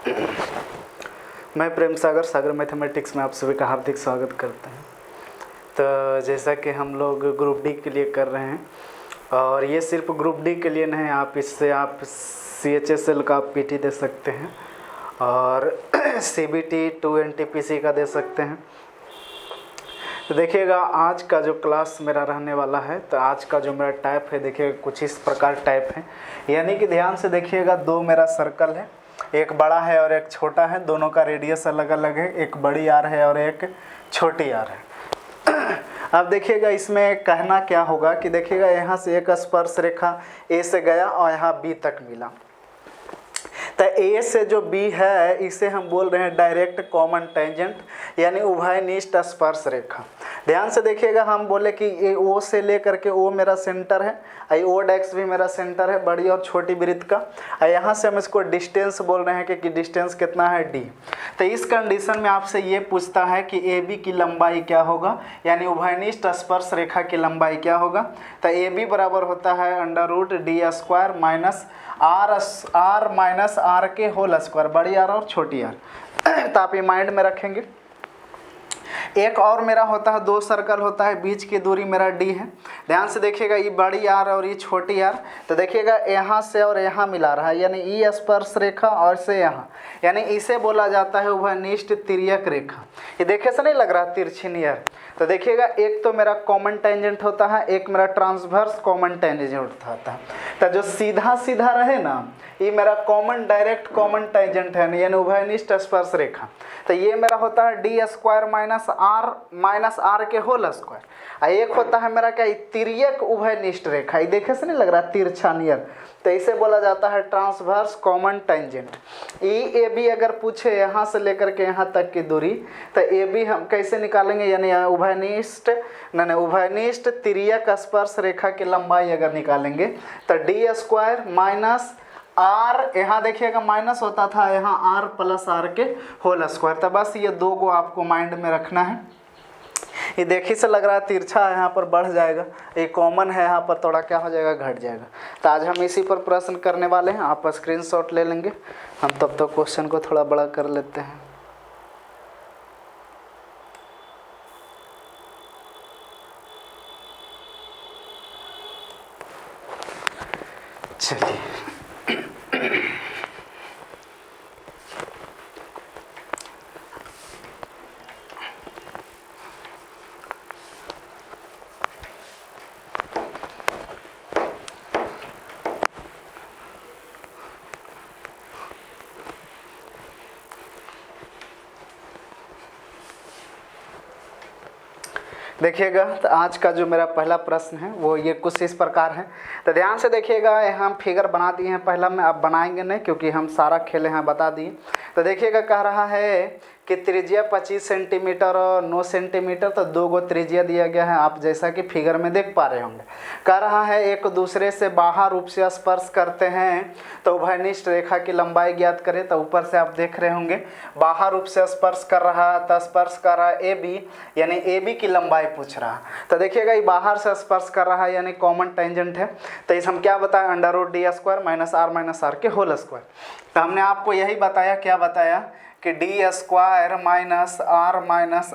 मैं प्रेम सागर सागर मैथमेटिक्स में आप सभी का हार्दिक स्वागत करते हैं। तो जैसा कि हम लोग ग्रुप डी के लिए कर रहे हैं, और ये सिर्फ ग्रुप डी के लिए नहीं, आप इससे आप CHSL का PT दे सकते हैं और CBT 2 NTPC का दे सकते हैं। तो देखिएगा आज का जो क्लास मेरा रहने वाला है, तो आज का जो मेरा टाइप है देखिएगा कुछ इस प्रकार टाइप है। यानी कि ध्यान से देखिएगा, दो मेरा सर्कल है, एक बड़ा है और एक छोटा है, दोनों का रेडियस अलग अलग है, एक बड़ी आर है और एक छोटी आर है। अब देखिएगा इसमें कहना क्या होगा कि देखिएगा यहाँ से एक स्पर्श रेखा A से गया और यहाँ B तक मिला, तो A से जो B है इसे हम बोल रहे हैं डायरेक्ट कॉमन टेंजेंट, यानी उभयनिष्ठ स्पर्श रेखा। ध्यान से देखिएगा, हम बोले कि ये O से लेकर के O मेरा सेंटर है, O डैक्स भी मेरा सेंटर है बड़ी और छोटी वृत्त का। यहाँ से हम इसको डिस्टेंस बोल रहे हैं कि डिस्टेंस कितना है D। तो इस कंडीशन में आपसे ये पूछता है कि AB की लंबाई क्या होगा, यानी उभयनिष्ठ स्पर्श रेखा की लंबाई क्या होगा। तो AB बराबर होता है √D² minus R minus R के होल स्क्वायर, बड़ी आर और छोटी आर। तो आप ये माइंड में रखेंगे। एक और मेरा होता है, दो सर्कल होता है, बीच की दूरी मेरा D है। ध्यान से देखिएगा, ये बड़ी आर और ये छोटी आर, तो देखिएगा यहाँ से और यहाँ मिला रहा है, यानी ई स्पर्श रेखा और से यहाँ, यानी इसे बोला जाता है उभयनिष्ठ तिर्यक रेखा। ये देखे से नहीं लग रहा तिरछी नियर। तो देखिएगा एक तो मेरा कॉमन टेंजेंट होता है, एक मेरा ट्रांसवर्स कॉमन टेंजेंट होता है। तो जो सीधा सीधा रहे ना, ये मेरा कॉमन डायरेक्ट कॉमन टेंजेंट है, यानी उभयनिष्ठ स्पर्श रेखा। तो ये मेरा होता है D² माइनस R के होल स्क्वायर। एक होता है मेरा क्या, तिर्यक उभयनिष्ठ रेखा, ये देखे से नहीं लग रहा तिरछा नियर, तो इसे बोला जाता है ट्रांसवर्स कॉमन टेंजेंट। AB अगर पूछे यहाँ से लेकर के यहाँ तक की दूरी, तो AB हम कैसे निकालेंगे, यानी उभयनिष्ठ तिर्यक स्पर्श रेखा की लंबाई अगर निकालेंगे तो D² माइनस R, यहाँ देखिएगा माइनस होता था, यहाँ R प्लस R के होल स्क्वायर। तो बस ये दो को आपको माइंड में रखना है। ये देखी से लग रहा है तिरछा है, यहाँ पर बढ़ जाएगा, ये कॉमन है, यहाँ पर थोड़ा क्या हो जाएगा, घट जाएगा। तो आज हम इसी पर प्रश्न करने वाले हैं, आप स्क्रीनशॉट ले लेंगे, हम तब तक क्वेश्चन को थोड़ा बड़ा कर लेते हैं। चलिए देखिएगा, तो आज का जो मेरा पहला प्रश्न है वो ये कुछ इस प्रकार है। तो ध्यान से देखिएगा, हम फिगर बना दिए हैं पहला में, अब बनाएंगे नहीं क्योंकि हम सारा खेले हैं बता दिए। तो देखिएगा कह रहा है कि त्रिज्या 25 सेंटीमीटर और 9 सेंटीमीटर, तो दो गो त्रिज्या दिया गया है, आप जैसा कि फिगर में देख पा रहे होंगे। कह रहा है एक दूसरे से बाह्य रूप से स्पर्श करते हैं तो उभयनिष्ठ रेखा की लंबाई ज्ञात करें। तो ऊपर से आप देख रहे होंगे बाह्य रूप से स्पर्श कर रहा है, तो स्पर्श कर रहा है AB, यानी AB की लंबाई पूछ रहा है। तो देखिएगा ये बाहर से स्पर्श कर रहा है, यानी कॉमन टेंजेंट है। तो इस हम क्या बताएं, √D² माइनस R के होल स्क्वायर। तो हमने आपको यही बताया, क्या बताया कि D² माइनस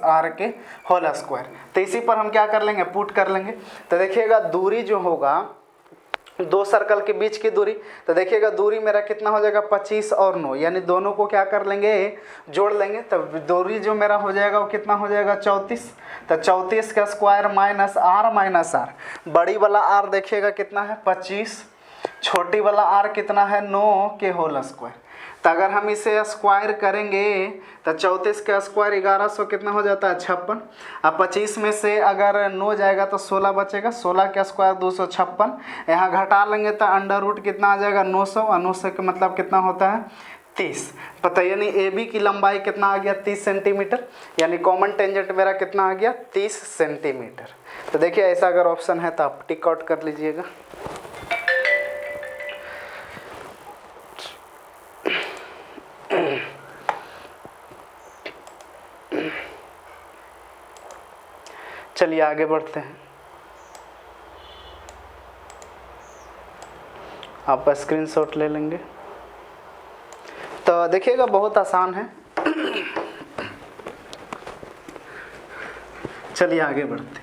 R के होल स्क्वायर। तो इसी पर हम क्या कर लेंगे, पुट कर लेंगे। तो देखिएगा दूरी जो होगा, दो सर्कल के बीच की दूरी, तो देखिएगा दूरी मेरा कितना हो जाएगा, 25 और 9, यानी दोनों को क्या कर लेंगे, जोड़ लेंगे। तो दूरी जो मेरा हो जाएगा वो कितना हो जाएगा, 34। तो 34 का स्क्वायर माइनस R, बड़ी वाला R देखिएगा कितना है, 25, छोटी वाला R कितना है, 9 के होल स्क्वायर। तो अगर हम इसे स्क्वायर करेंगे तो 34 का स्क्वायर 1100 कितना हो जाता है, 56। अब 25 में से अगर 9 जाएगा तो 16 बचेगा, 16 का स्क्वायर 256, यहाँ घटा लेंगे तो अंडर रूट कितना आ जाएगा, 900, और 900 का मतलब कितना होता है, 30। पता, यानी AB की लंबाई कितना आ गया, 30 सेंटीमीटर, यानी कॉमन टेंजेंट मेरा कितना आ गया, 30 सेंटीमीटर। तो देखिए ऐसा अगर ऑप्शन है तो आप टिक आउट कर लीजिएगा। चलिए आगे बढ़ते हैं। आप स्क्रीनशॉट ले लेंगे। तो देखिएगा बहुत आसान है। चलिए आगे बढ़ते हैं।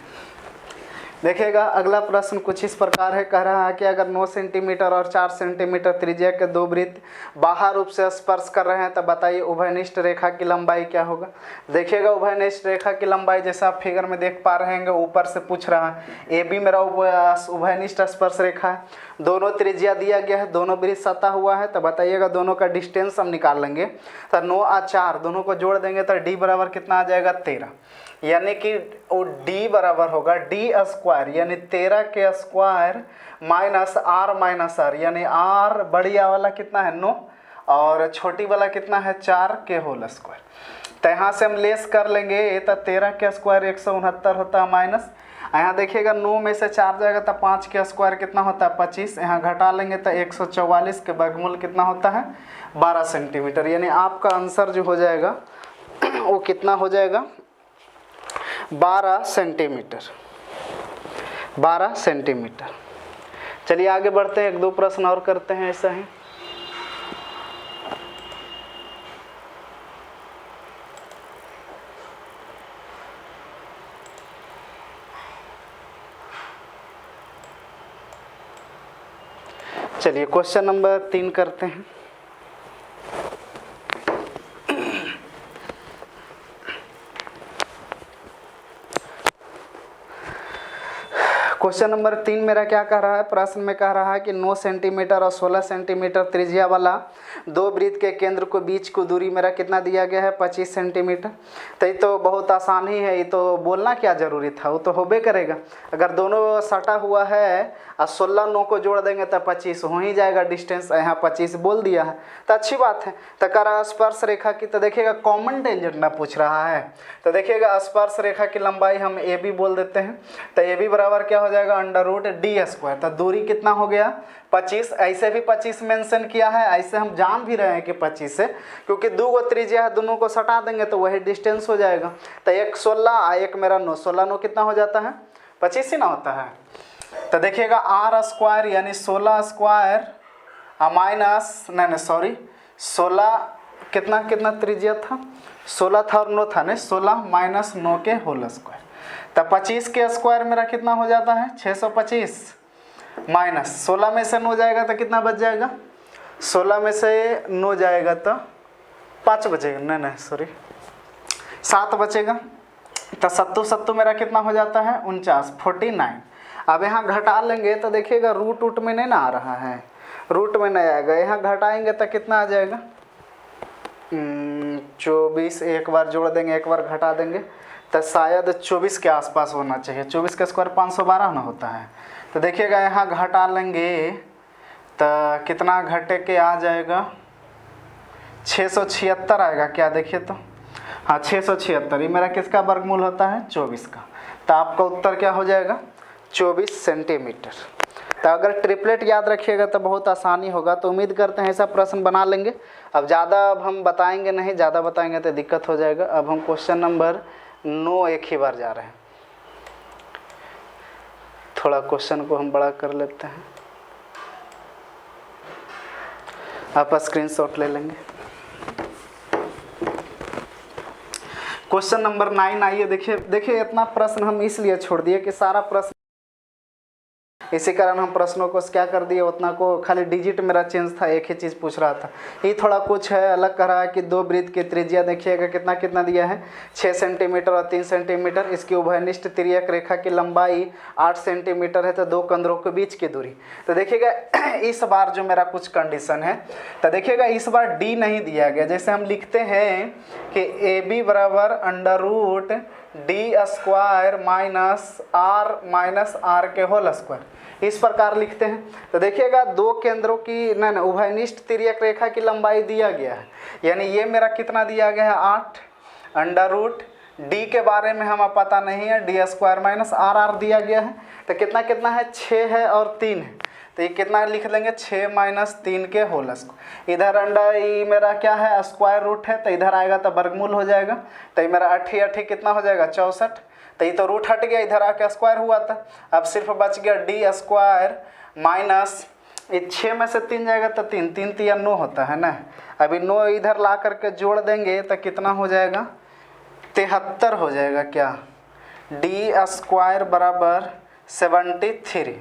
देखिएगा अगला प्रश्न कुछ इस प्रकार है, कह रहा है कि अगर 9 सेंटीमीटर और 4 सेंटीमीटर त्रिज्या के दो वृत्त बाह्य रूप से स्पर्श कर रहे हैं, तब बताइए उभयनिष्ठ रेखा की लंबाई क्या होगा। देखिएगा उभयनिष्ठ रेखा की लंबाई जैसा आप फिगर में देख पा रहे हैं, ऊपर से पूछ रहा है। ए बी मेरा उभयनिष्ठ स्पर्श रेखा है, दोनों त्रिज्या दिया गया है, दोनों वृत्त सटा हुआ है, तो बताइएगा दोनों का डिस्टेंस हम निकाल लेंगे। तो 9 और 4 दोनों को जोड़ देंगे तो डी बराबर कितना आ जाएगा 13, यानी कि वो डी बराबर होगा डी स्क्वायर यानी 13 के स्क्वायर माइनस आर, यानी आर बड़ी वाला कितना है 9 और छोटी वाला कितना है 4 के होल स्क्वायर। तो यहाँ से हम लेस कर लेंगे तो 13 के स्क्वायर 169 होता है माइनस, यहाँ देखिएगा 9 में से 4 जाएगा तो 5 के स्क्वायर कितना होता है 25, यहाँ घटा लेंगे तो 144 के वर्गमूल कितना होता है 12 सेंटीमीटर। यानी आपका आंसर जो हो जाएगा वो कितना हो जाएगा 12 सेंटीमीटर, 12 सेंटीमीटर। चलिए आगे बढ़ते हैं, 1-2 प्रश्न और करते हैं ऐसा ही। चलिए क्वेश्चन नंबर 3 करते हैं। क्वेश्चन नंबर 3 मेरा क्या कह रहा है, प्रश्न में कह रहा है कि 9 सेंटीमीटर और 16 सेंटीमीटर त्रिज्या वाला दो वृत्त के केंद्र को बीच को दूरी मेरा कितना दिया गया है 25 सेंटीमीटर। तो ये तो बहुत आसान ही है, ये तो बोलना क्या ज़रूरी था, वो तो होबे करेगा। अगर दोनों सटा हुआ है और 16 9 को जोड़ देंगे तो 25 हो ही जाएगा डिस्टेंस, यहाँ 25 बोल दिया है तो अच्छी बात है। तो कर स्पर्श रेखा की, तो देखिएगा कॉमन टेंजेंट ना पूछ रहा है, तो देखिएगा स्पर्श रेखा की लंबाई हम ए बी बोल देते हैं। तो ए बी बराबर क्या हो जाएगा √d²। तो दूरी कितना हो गया 25, ऐसे भी 25 मेंशन किया है, ऐसे हम जान भी रहे हैं कि 25 है, क्योंकि दो गो त्रिज्या है, दोनों को सटा देंगे तो वही डिस्टेंस हो जाएगा। तो एक 16 और एक मेरा 9, 16 9 कितना हो जाता है 25 ही ना होता है। तो देखिएगा आर स्क्वायर यानी 16 स्क्वायर माइनस नहीं सॉरी 16 कितना कितना त्रिज्या था 16 था और 9 था नहीं, 16 माइनस 9 के होल स्क्वायर। तो 25 के स्क्वायर मेरा कितना हो जाता है 625 माइनस 16 में से 9 जाएगा तो कितना बच जाएगा, 16 में से 9 जाएगा तो 5 बचेगा, नहीं सॉरी 7 बचेगा। तो 7 मेरा कितना हो जाता है 49 49। अब यहाँ घटा लेंगे तो देखिएगा रूट में नहीं ना आ रहा है, रूट में नहीं आएगा, यहाँ घटाएंगे तो कितना आ जाएगा 24, एक बार जोड़ देंगे एक बार घटा देंगे तो शायद 24 के आसपास होना चाहिए। 24 का स्क्वायर 512 ना होता है। तो देखिएगा यहाँ घटा लेंगे तो कितना घटे के आ जाएगा 676 आएगा क्या, देखिए तो हाँ 676, ये मेरा किसका वर्गमूल होता है 24 का। तो आपका उत्तर क्या हो जाएगा 24 सेंटीमीटर। तो अगर ट्रिपलेट याद रखिएगा तो बहुत आसानी होगा। तो उम्मीद करते हैं ऐसा प्रश्न बना लेंगे। अब ज़्यादा अब हम बताएंगे नहीं, ज़्यादा बताएंगे तो दिक्कत हो जाएगा। अब हम क्वेश्चन नंबर 9 एक ही बार जा रहे हैं, थोड़ा क्वेश्चन को हम बड़ा कर लेते हैं, आप स्क्रीनशॉट ले लेंगे। क्वेश्चन नंबर 9 आइए। देखिए इतना प्रश्न हम इसलिए छोड़ दिए कि सारा प्रश्न, इसी कारण हम प्रश्नों को क्या कर दिए उतना को, खाली डिजिट मेरा चेंज था, एक ही चीज़ पूछ रहा था। ये थोड़ा कुछ है अलग कर रहा है कि दो वृत्त की त्रिज्या देखिएगा कितना कितना दिया है 6 सेंटीमीटर और 3 सेंटीमीटर। इसकी उभयनिष्ठ तिर्यक रेखा की लंबाई 8 सेंटीमीटर है, तो दो केंद्रों के बीच की दूरी। तो देखिएगा इस बार जो मेरा कुछ कंडीशन है, तो देखिएगा इस बार डी नहीं दिया गया। जैसे हम लिखते हैं कि ए बी बराबर √d² माइनस आर के होल स्क्वायर, इस प्रकार लिखते हैं। तो देखिएगा दो केंद्रों की नहीं उभयनिष्ठ तिर्यक रेखा की लंबाई दिया गया है, यानी ये मेरा कितना दिया गया है 8, √d के बारे में हमें पता नहीं है, d² माइनस आर दिया गया है। तो कितना कितना है 6 है और 3 है, तो ये कितना लिख लेंगे 6 माइनस 3 के होल स्क्वायर। इधर अंडर ये मेरा क्या है स्क्वायर रूट है, तो इधर आएगा तो वर्गमूल हो जाएगा। तो ये मेरा 8 कितना हो जाएगा 64, तो ये तो रूट हट गया, इधर आके स्क्वायर हुआ था। अब सिर्फ बच गया d² माइनस ये 6 में से 3 जाएगा तो 3 3 3 9 होता है ना। अभी 9 इधर ला करके जोड़ देंगे तो कितना हो जाएगा, 73 हो जाएगा क्या। डी स्क्वायर बराबर 73,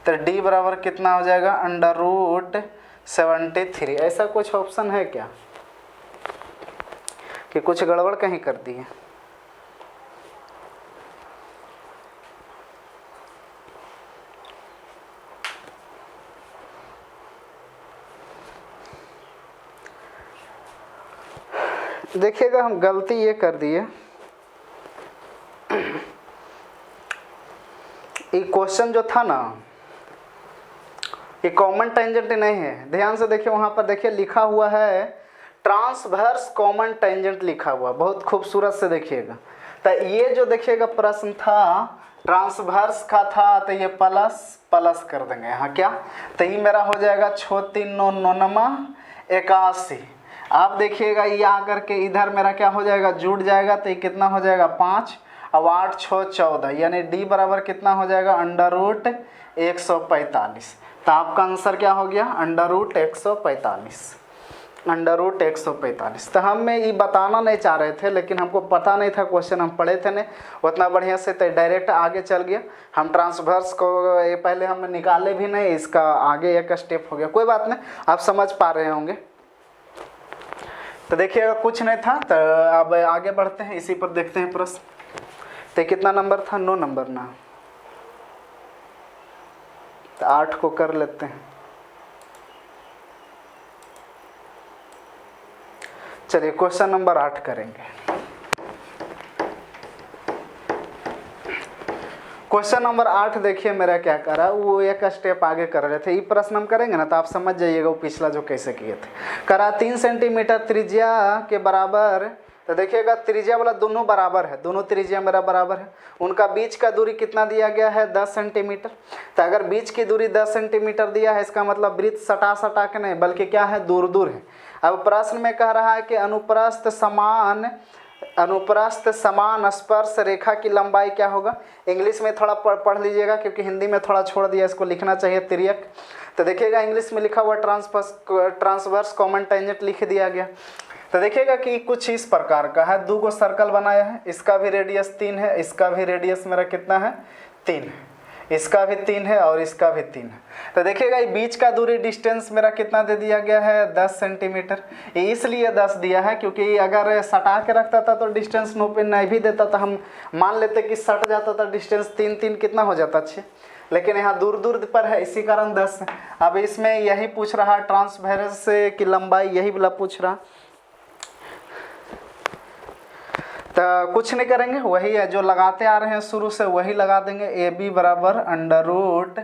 तो डी बराबर कितना हो जाएगा, अंडर रूट 73। ऐसा कुछ ऑप्शन है क्या कि कुछ गड़बड़ कहीं कर दी है। देखिएगा हम गलती ये कर दिए, ये क्वेश्चन जो था ना ये कॉमन टेंजेंट नहीं है। ध्यान से देखिए, वहाँ पर देखिए लिखा हुआ है ट्रांसवर्स कॉमन टेंजेंट लिखा हुआ, बहुत खूबसूरत से देखिएगा। तो ये जो देखिएगा प्रश्न था ट्रांसवर्स का था, तो ये प्लस प्लस कर देंगे यहाँ क्या, तो ये मेरा हो जाएगा 6 3 9 9 81। आप देखिएगा ये आकर के इधर मेरा क्या हो जाएगा, जुड़ जाएगा, तो ये कितना हो जाएगा 5 और 8 6 14, यानी डी बराबर कितना हो जाएगा, अंडर रूट 145। तो आपका आंसर क्या हो गया, अंडर रूट 145, अंडर रूट 145। तो हम ये बताना नहीं चाह रहे थे, लेकिन हमको पता नहीं था, क्वेश्चन हम पढ़े थे नहीं उतना बढ़िया से, तो डायरेक्ट आगे चल गया। हम ट्रांसवर्स को ये पहले हम निकाले भी नहीं, इसका आगे एक स्टेप हो गया, कोई बात नहीं, आप समझ पा रहे होंगे। तो देखिएगा कुछ नहीं था, तो अब आगे बढ़ते हैं, इसी पर देखते हैं प्रश्न। तो कितना नंबर था, 9 नंबर ना, तो 8 को कर लेते हैं। चलिए क्वेश्चन नंबर 8 करेंगे। क्वेश्चन नंबर 8 देखिए मेरा क्या कर रहा है, वो एक स्टेप आगे कर रहे थे। ये प्रश्न हम करेंगे ना तो आप समझ जाइएगा वो पिछला जो कैसे किए थे। करा 3 सेंटीमीटर त्रिज्या के बराबर, तो देखिएगा त्रिज्या वाला दोनों बराबर है, दोनों त्रिज्या मेरा बराबर है। उनका बीच का दूरी कितना दिया गया है, 10 सेंटीमीटर। तो अगर बीच की दूरी 10 सेंटीमीटर दिया है, इसका मतलब वृत्त सटा सटा के नहीं बल्कि क्या है, दूर दूर है। अब प्रश्न में कह रहा है कि अनुप्रस्थ समान स्पर्श रेखा की लंबाई क्या होगा। इंग्लिश में थोड़ा पढ़ लीजिएगा, क्योंकि हिंदी में थोड़ा छोड़ दिया, इसको लिखना चाहिए तिर्यक। तो देखिएगा इंग्लिश में लिखा हुआ ट्रांसवर्स कॉमन टेंजेंट लिख दिया गया। तो देखिएगा कि कुछ इस प्रकार का है, 2 सर्कल बनाया है, इसका भी रेडियस 3 है, इसका भी रेडियस मेरा कितना है, 3 है, इसका भी 3 है और इसका भी 3 है। तो देखिएगा ये बीच का दूरी डिस्टेंस मेरा कितना दे दिया गया है, 10 सेंटीमीटर। इसलिए 10 दिया है क्योंकि अगर सटा के रखता था तो डिस्टेंस नो पे नहीं भी देता था, हम मान लेते कि सट जाता था डिस्टेंस 3 3 कितना हो जाता 6, लेकिन यहाँ दूर दूर पर है इसी कारण 10 है। अब इसमें यही पूछ रहा ट्रांसवर्स की लंबाई, यही वाला पूछ रहा। तो कुछ नहीं करेंगे, वही है जो लगाते आ रहे हैं शुरू से, वही लगा देंगे। ए बी बराबर under root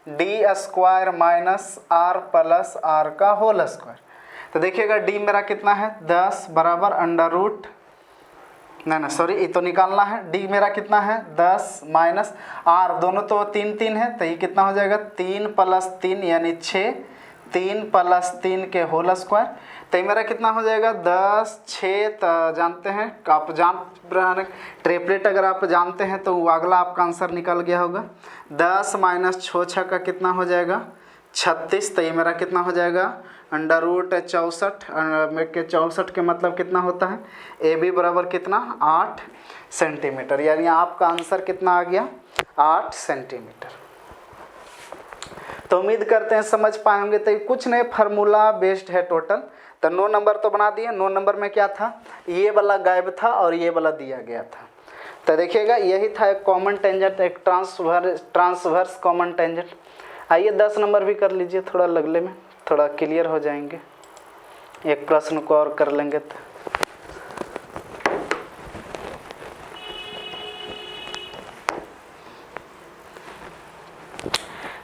D square minus R plus R का होल स्क्वायर। तो देखिएगा डी मेरा कितना है, 10 बराबर अंडर रूट, नहीं सॉरी ये तो निकालना है, डी मेरा कितना है 10 माइनस आर, दोनों तो 3 3 है, तो ये कितना हो जाएगा 3 प्लस 3 यानी 6, 3 प्लस 3 के होल स्क्वायर। तो ये मेरा कितना हो जाएगा 10 6, तो जानते हैं आप, जान ट्रिपलेट अगर आप जानते हैं तो अगला आपका आंसर निकल गया होगा। 10 माइनस 6 6 का कितना हो जाएगा 36, तो ये मेरा कितना हो जाएगा अंडर रूट 64 के 64 के मतलब कितना होता है, ए बी बराबर कितना 8 सेंटीमीटर, यानी आपका आंसर कितना आ गया 8 सेंटीमीटर। तो उम्मीद करते हैं समझ पाए होंगे। तो कुछ नहीं, फार्मूला बेस्ड है टोटल। तो 9 नंबर तो बना दिए। 9 नंबर में क्या था, ये वाला गायब था और ये वाला दिया गया था। तो देखिएगा यही था एक कॉमन टेंजेंट, एक ट्रांसवर्स कॉमन टेंजेंट। आइए 10 नंबर भी कर लीजिए, थोड़ा लगले में थोड़ा क्लियर हो जाएंगे, एक प्रश्न को और कर लेंगे तो।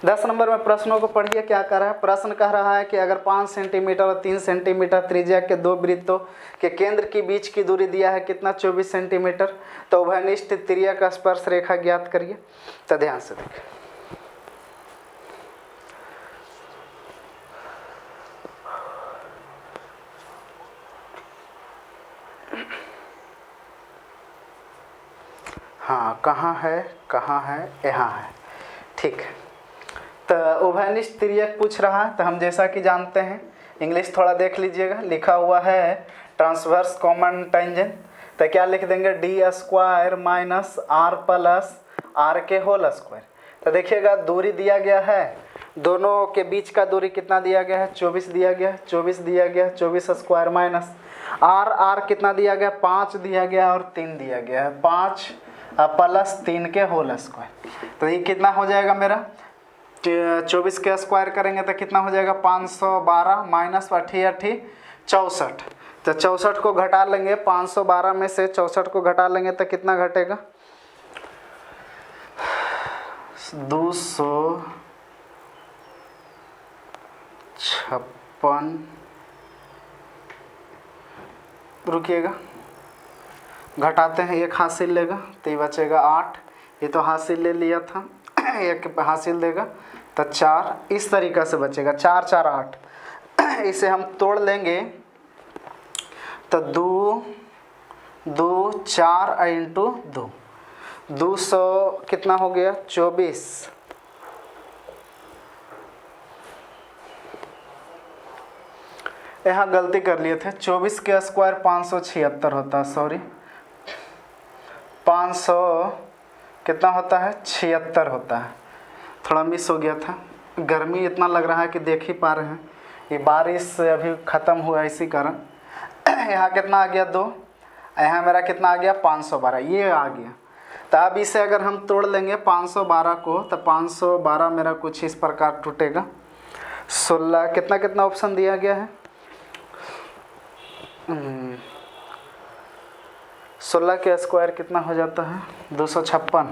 दस नंबर में प्रश्नों को पढ़िए क्या कर रहा है। प्रश्न कह रहा है कि अगर 5 सेंटीमीटर और 3 सेंटीमीटर त्रिज्या के 2 वृत्तों के केंद्र के बीच की दूरी दिया है कितना 24 सेंटीमीटर, तो उभयनिष्ठ तिर्यक स्पर्श रेखा ज्ञात करिए। तो ध्यान से देखिए, हाँ कहाँ है, यहाँ है, ठीक है। तो उभयनिष्ठ तिर्यक पूछ रहा है, तो हम जैसा कि जानते हैं, इंग्लिश थोड़ा देख लीजिएगा, लिखा हुआ है ट्रांसवर्स कॉमन टेंजेंट, तो क्या लिख देंगे, D square minus R plus R के होल स्क्वायर। तो देखिएगा दूरी दिया गया है, दोनों के बीच का दूरी कितना दिया गया है, 24 दिया गया है, 24 दिया गया है, 24 स्क्वायर माइनस आर कितना दिया गया, 5 दिया गया और 3 दिया गया है, 5 प्लस 3 के होल स्क्वायर। तो ये कितना हो जाएगा मेरा, 24 के स्क्वायर करेंगे तो कितना हो जाएगा, 512 माइनस 8 64। तो 64 को घटा लेंगे, 512 में से 64 को घटा लेंगे तो कितना घटेगा, 256। रुकिएगा, घटाते हैं, एक हासिल लेगा तो ये बचेगा 8, ये तो हासिल ले लिया था, एक हासिल देगा तो 4, इस तरीक़ा से बचेगा 4 4 8। इसे हम तोड़ लेंगे तो 2 2 4 इंटू 2, 200 कितना हो गया, 24। यहाँ गलती कर लिए थे, 24 के स्क्वायर 576 होता है, सॉरी 500 कितना होता है, 76 होता है, थोड़ा मिस हो गया था। गर्मी इतना लग रहा है कि देख ही पा रहे हैं, ये बारिश अभी ख़त्म हुआ इसी कारण। यहाँ कितना आ गया 2, यहाँ मेरा कितना आ गया 512, ये आ गया। तो अब इसे अगर हम तोड़ लेंगे 512 को, तो 512 मेरा कुछ इस प्रकार टूटेगा। 16 कितना कितना ऑप्शन दिया गया है, 16 के स्क्वायर कितना हो जाता है, 256।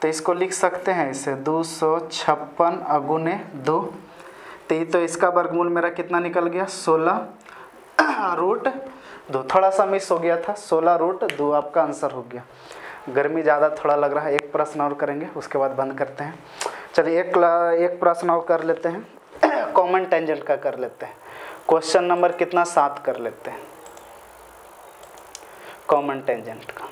तो इसको लिख सकते हैं इसे 256 अगुने 2। तो इसका वर्गमूल मेरा कितना निकल गया, 16√2। थोड़ा सा मिस हो गया था, 16√2 आपका आंसर हो गया। गर्मी ज़्यादा थोड़ा लग रहा है, एक प्रश्न और करेंगे उसके बाद बंद करते हैं। चलिए एक प्रश्न और कर लेते हैं, कॉमन टेंजेंट का कर लेते हैं। क्वेश्चन नंबर कितना 7 कर लेते हैं कॉमन टेंजेंट का।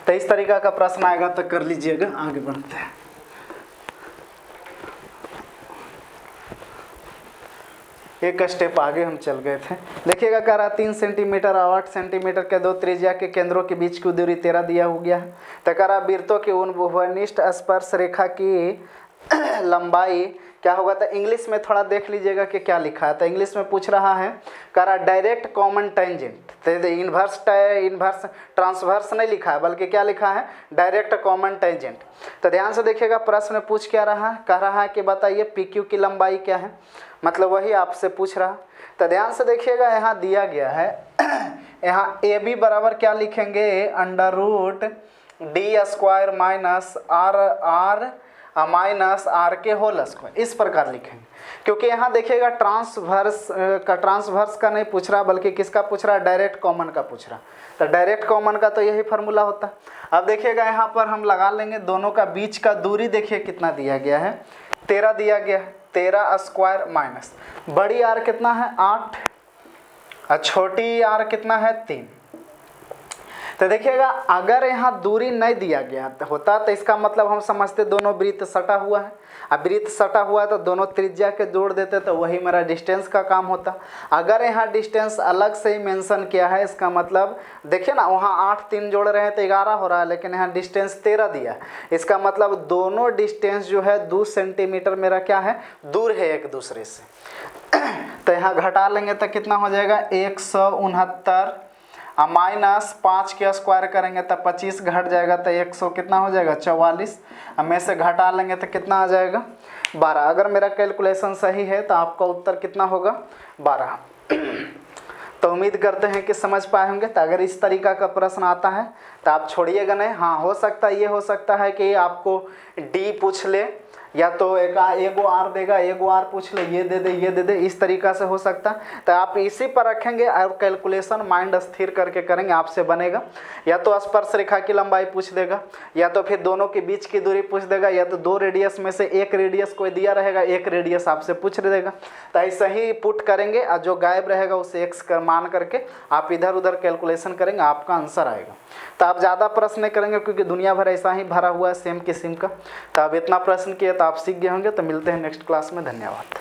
तो इस तरीका का प्रश्न आएगा तो कर लीजिएगा, आगे बढ़ते हैं। एक स्टेप आगे हम चल गए थे। देखिएगा कह रहा 3 सेंटीमीटर और 8 सेंटीमीटर के दो त्रिज्या के केंद्रों के बीच की दूरी 13 दिया हो गया है। तो कह रहा वृत्तों की उन उभयनिष्ठ स्पर्श रेखा की लंबाई क्या होगा। तो इंग्लिश में थोड़ा देख लीजिएगा कि क्या लिखा है। तो इंग्लिश में पूछ रहा है, कह रहा डायरेक्ट कॉमन टेंजेंट। तो इन्वर्स ट्रांसवर्स नहीं लिखा है, बल्कि क्या लिखा है, डायरेक्ट कॉमन टेंजेंट। तो ध्यान से देखिएगा प्रश्न में पूछ क्या रहा है, कह रहा है कि बताइए पी क्यू की लंबाई क्या है, मतलब वही आपसे पूछ रहा। तो ध्यान से देखिएगा यहाँ दिया गया है, यहाँ ए बी बराबर क्या लिखेंगे, √d² minus R minus R के होल स्क्वायर, इस प्रकार लिखेंगे। क्योंकि यहाँ देखिएगा ट्रांसवर्स का नहीं पूछ रहा, बल्कि किसका पूछ रहा है, डायरेक्ट कॉमन का पूछ रहा। तो डायरेक्ट कॉमन का तो यही फार्मूला होता है। अब देखिएगा यहाँ पर हम लगा लेंगे, दोनों का बीच का दूरी देखिए कितना दिया गया है, 13 दिया गया है, 13² माइनस बड़ी आर कितना है 8 और छोटी आर कितना है 3। तो देखिएगा अगर यहाँ दूरी नहीं दिया गया होता तो इसका मतलब हम समझते दोनों वृत्त सटा हुआ है। अब वृत्त सटा हुआ है तो दोनों त्रिज्या के जोड़ देते तो वही मेरा डिस्टेंस का काम होता। अगर यहाँ डिस्टेंस अलग से ही मेंशन किया है, इसका मतलब देखिए ना, वहाँ 8 3 जोड़ रहे हैं तो 11 हो रहा है, लेकिन यहाँ डिस्टेंस 13 दिया है। इसका मतलब दोनों डिस्टेंस जो है 2 सेंटीमीटर मेरा क्या है, दूर है एक दूसरे से। तो यहाँ घटा लेंगे तो कितना हो जाएगा, 169 माइनस 5 के स्क्वायर करेंगे तो 25 घट जाएगा तो 100 कितना हो जाएगा 44। में से घटा लेंगे तो कितना आ जाएगा 12। अगर मेरा कैलकुलेशन सही है तो आपका उत्तर कितना होगा 12। तो उम्मीद करते हैं कि समझ पाए होंगे। तो अगर इस तरीका का प्रश्न आता है तो आप छोड़िएगा नहीं। हाँ, हो सकता है, ये हो सकता है कि आपको डी पूछ ले या तो एगो आर देगा, एगो आर पूछ ले, ये दे दे, ये दे दे, इस तरीका से हो सकता है। तो आप इसी पर रखेंगे और कैलकुलेशन माइंड स्थिर करके करेंगे, आपसे बनेगा। या तो स्पर्श रेखा की लंबाई पूछ देगा, या तो फिर दोनों के बीच की दूरी पूछ देगा, या तो 2 रेडियस में से एक रेडियस कोई दिया रहेगा, एक रेडियस आपसे पूछ देगा। तो ऐसे ही पुट करेंगे और जो गायब रहेगा उसे एक्स कर मान करके आप इधर उधर कैलकुलेशन करेंगे, आपका आंसर आएगा। तो आप ज़्यादा प्रश्न नहीं करेंगे क्योंकि दुनिया भर ऐसा ही भरा हुआ है सेम किस्म का। तो अब इतना प्रश्न किया तो आप सीख गए होंगे। तो मिलते हैं नेक्स्ट क्लास में, धन्यवाद।